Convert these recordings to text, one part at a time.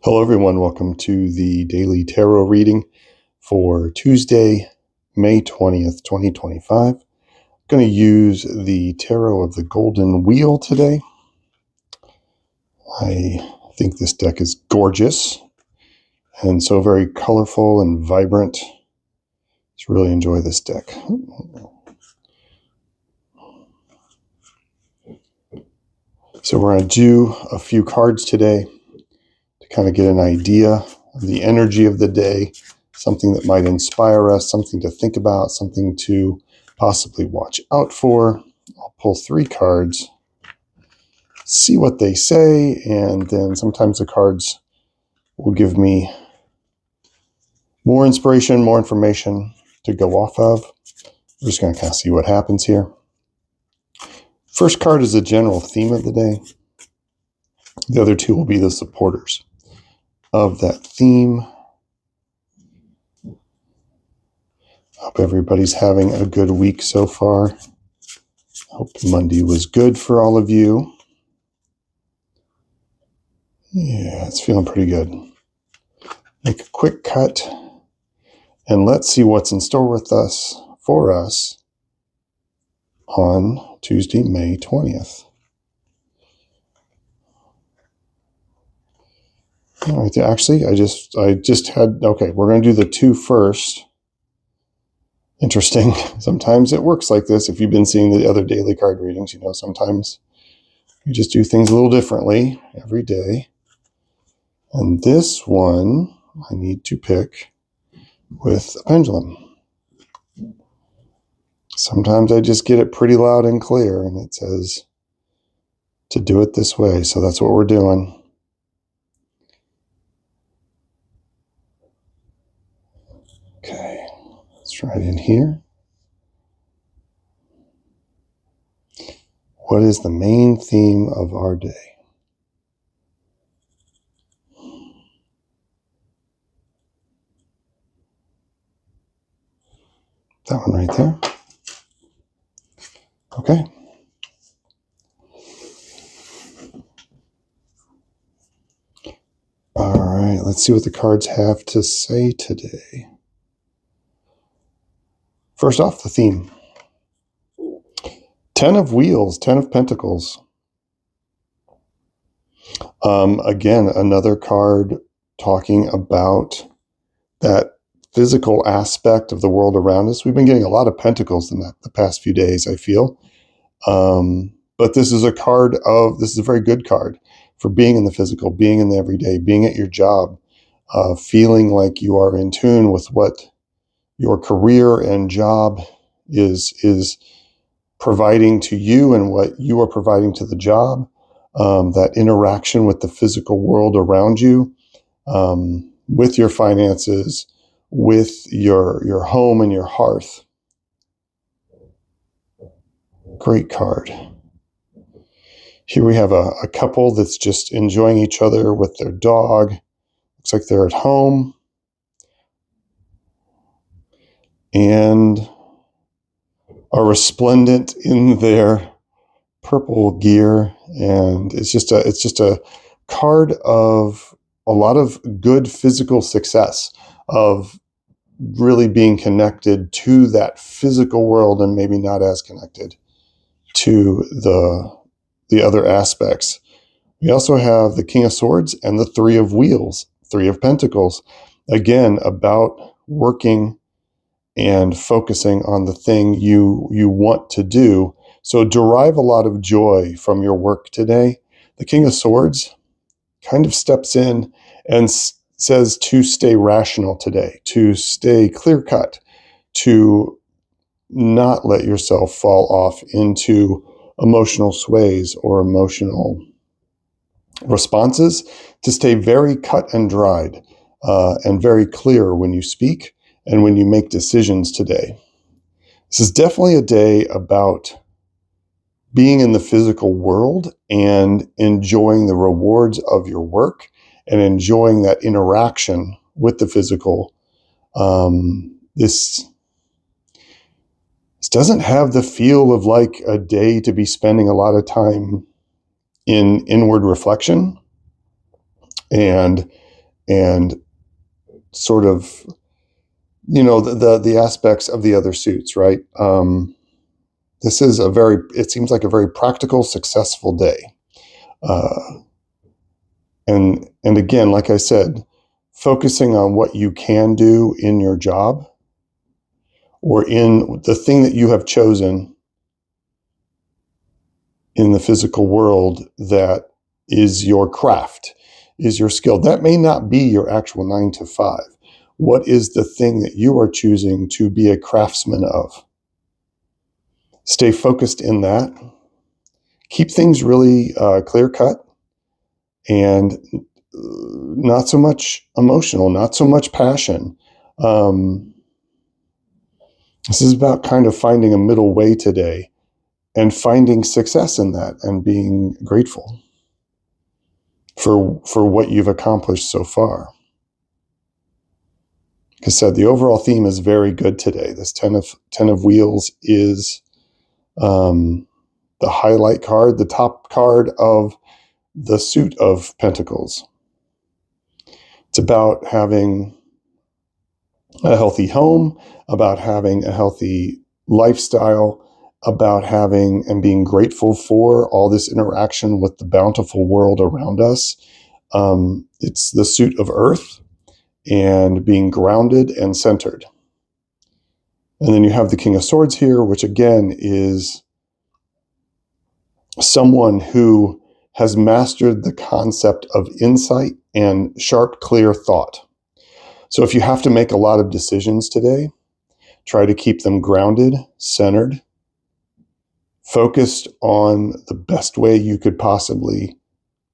Hello, everyone. Welcome to the daily tarot reading for Tuesday, May 20th, 2025. I'm going to use the tarot of the Golden Wheel today. I think this deck is gorgeous and so very colorful and vibrant. Just really enjoy this deck. So we're going to do a few cards today to kind of get an idea of the energy of the day, something that might inspire us, something to think about, something to possibly watch out for. I'll pull 3 cards, see what they say, and then sometimes the cards will give me more inspiration, more information to go off of. We're just going to kind of see what happens here. First card is the general theme of the day. The other 2 will be the supporters of that theme. Hope everybody's having a good week so far. Hope Monday was good for all of you. Yeah, it's feeling pretty good. Make a quick cut, and let's see what's in store with us, for us, on Tuesday, May 20th. All right, actually, I just had, okay, we're going to do the 2 first. Interesting. Sometimes it works like this. If you've been seeing the other daily card readings, you know sometimes you just do things a little differently every day. And this one I need to pick with a pendulum. Sometimes I just get it pretty loud and clear, and it says to do it this way. So that's what we're doing. Okay, let's try it in here. What is the main theme of our day? That one right there. Okay. All right, let's see what the cards have to say today. First off, the theme. 10 of Wheels, 10 of Pentacles. Again, another card talking about that physical aspect of the world around us. We've been getting a lot of Pentacles in the past few days, I feel. But this is this is a very good card for being in the physical, being in the everyday, being at your job, feeling like you are in tune with what your career and job is providing to you and what you are providing to the job, that interaction with the physical world around you, with your finances, with your home and your hearth. Great card. Here we have a couple that's just enjoying each other with their dog. Looks like they're at home. And are resplendent in their purple gear. And it's just a card of a lot of good physical success, of really being connected to that physical world and maybe not as connected to the other aspects. We also have the King of Swords and the 3 of Wheels, 3 of Pentacles. Again, about working and focusing on the thing you want to do. So derive a lot of joy from your work today. The King of Swords kind of steps in and says to stay rational today, to stay clear-cut, to not let yourself fall off into emotional sways or emotional responses, to stay very cut and dried and very clear when you speak and when you make decisions today. This is definitely a day about being in the physical world and enjoying the rewards of your work and enjoying that interaction with the physical. This doesn't have the feel of like a day to be spending a lot of time in inward reflection and and sort of, the aspects of the other suits, right? This is it seems like a very practical, successful day. And again, like I said, focusing on what you can do in your job or in the thing that you have chosen in the physical world that is your craft, is your skill. That may not be your actual 9 to 5. What is the thing that you are choosing to be a craftsman of? Stay focused in that. Keep things really clear cut and not so much emotional, not so much passion. This is about kind of finding a middle way today and finding success in that and being grateful for what you've accomplished so far. Like I said, the overall theme is very good today. This 10 of wheels is the highlight card, the top card of the suit of pentacles. It's about having a healthy home, about having a healthy lifestyle, about having and being grateful for all this interaction with the bountiful world around us. It's the suit of earth and being grounded and centered. And then you have the King of Swords here, which again is someone who has mastered the concept of insight and sharp, clear thought. So if you have to make a lot of decisions today, try to keep them grounded, centered, focused on the best way you could possibly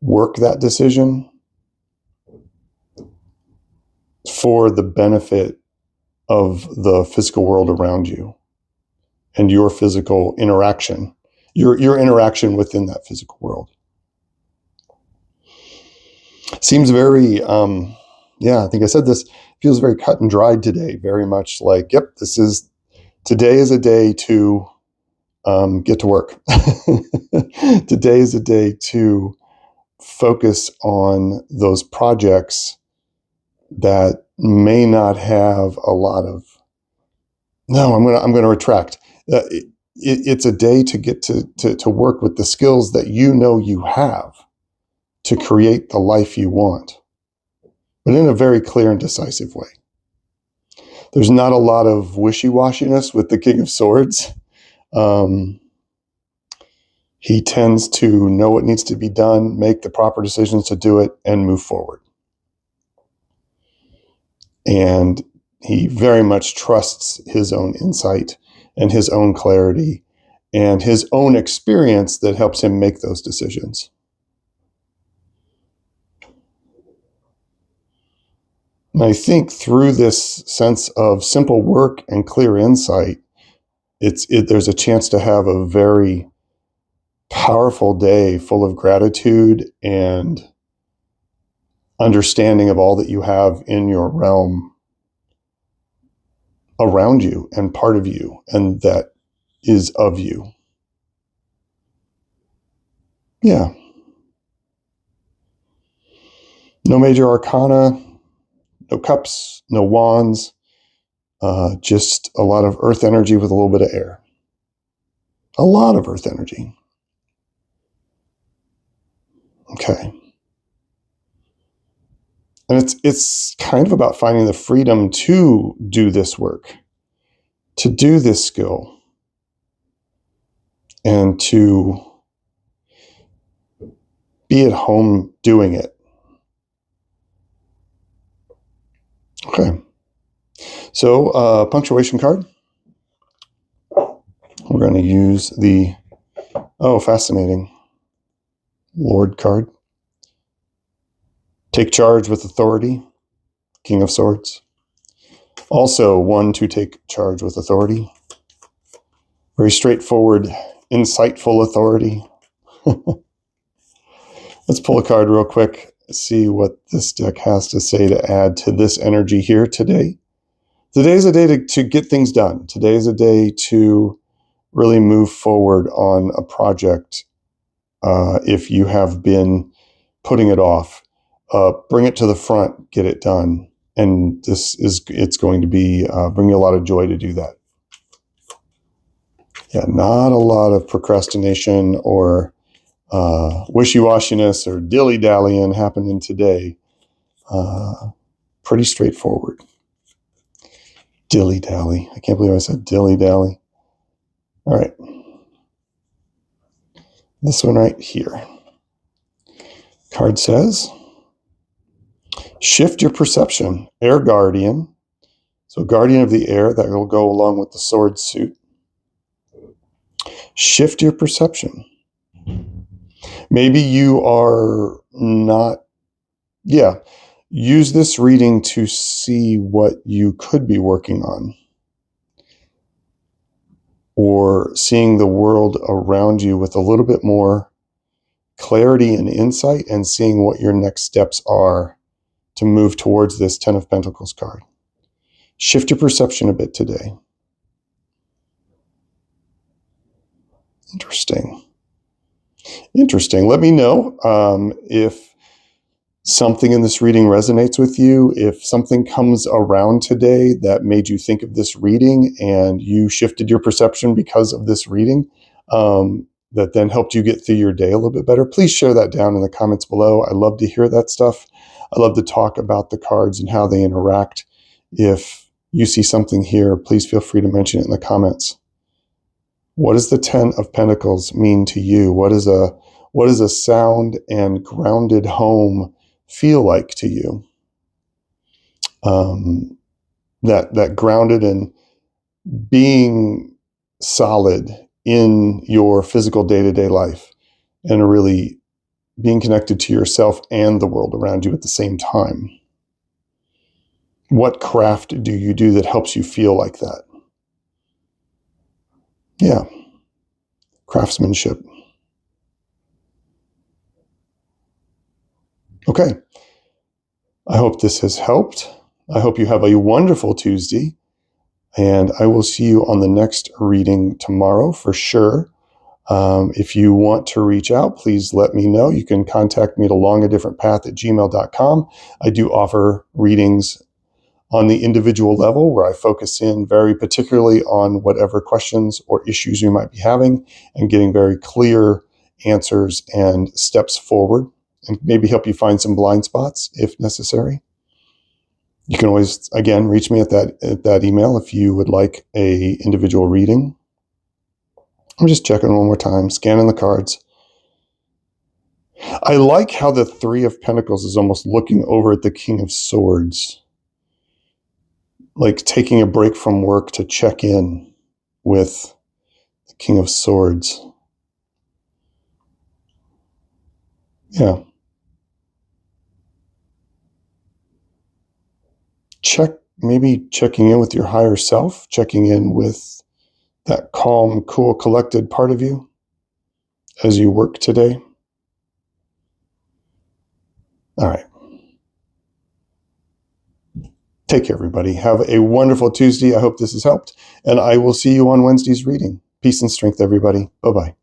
work that decision for the benefit of the physical world around you and your physical interaction, your interaction within that physical world. Seems very, I think I said this, feels very cut and dried today, very much like, yep, today is a day to get to work. Today is a day to focus on those projects that may not have a lot of. No, I'm going to retract. It's a day to get to work with the skills that you have to create the life you want, but in a very clear and decisive way. There's not a lot of wishy-washiness with the King of Swords. He tends to know what needs to be done, make the proper decisions to do it, and move forward. And he very much trusts his own insight and his own clarity and his own experience that helps him make those decisions. And I think through this sense of simple work and clear insight, there's a chance to have a very powerful day full of gratitude and understanding of all that you have in your realm around you and part of you, and that is of you. Yeah. No major arcana, no cups, no wands, just a lot of earth energy with a little bit of air. A lot of earth energy. Okay. And it's kind of about finding the freedom to do this work, to do this skill, and to be at home doing it. Okay. So, punctuation card. We're going to use the, fascinating, Lord card. Take charge with authority, King of Swords. Also, one to take charge with authority. Very straightforward, insightful authority. Let's pull a card real quick, see what this deck has to say to add to this energy here today. Today is a day to get things done. Today is a day to really move forward on a project if you have been putting it off. bring it to the front, get it done. And it's going to be bring you a lot of joy to do that. Yeah, not a lot of procrastination or wishy-washiness or dilly-dallying happening today. Pretty straightforward. Dilly-dally. I can't believe I said dilly-dally. All right. This one right here. Card says, shift your perception. Air Guardian. So Guardian of the Air, that will go along with the sword suit. Shift your perception. Maybe you are not, use this reading to see what you could be working on, or seeing the world around you with a little bit more clarity and insight, and seeing what your next steps are to move towards this 10 of Pentacles card. Shift your perception a bit today. Interesting. Let me know if something in this reading resonates with you, if something comes around today that made you think of this reading and you shifted your perception because of this reading, that then helped you get through your day a little bit better. Please share that down in the comments below. I love to hear that stuff. I love to talk about the cards and how they interact. If you see something here, please feel free to mention it in the comments. What does the 10 of Pentacles mean to you? What does a sound and grounded home feel like to you? That grounded and being solid in your physical day-to-day life, and really being connected to yourself and the world around you at the same time. What craft do you do that helps you feel like that? Yeah. Craftsmanship. Okay. I hope this has helped. I hope you have a wonderful Tuesday, and I will see you on the next reading tomorrow for sure. If you want to reach out, please let me know. You can contact me at alongadifferentpath@gmail.com. I do offer readings on the individual level, where I focus in very particularly on whatever questions or issues you might be having, and getting very clear answers and steps forward, and maybe help you find some blind spots if necessary. You can always, again, reach me at that email if you would like a individual reading. I'm just checking one more time, scanning the cards. I like how the 3 of Pentacles is almost looking over at the King of Swords, like taking a break from work to check in with the King of Swords. Yeah. Maybe checking in with your higher self, checking in with that calm, cool, collected part of you as you work today. All right. Take care, everybody. Have a wonderful Tuesday. I hope this has helped, and I will see you on Wednesday's reading. Peace and strength, everybody. Bye-bye.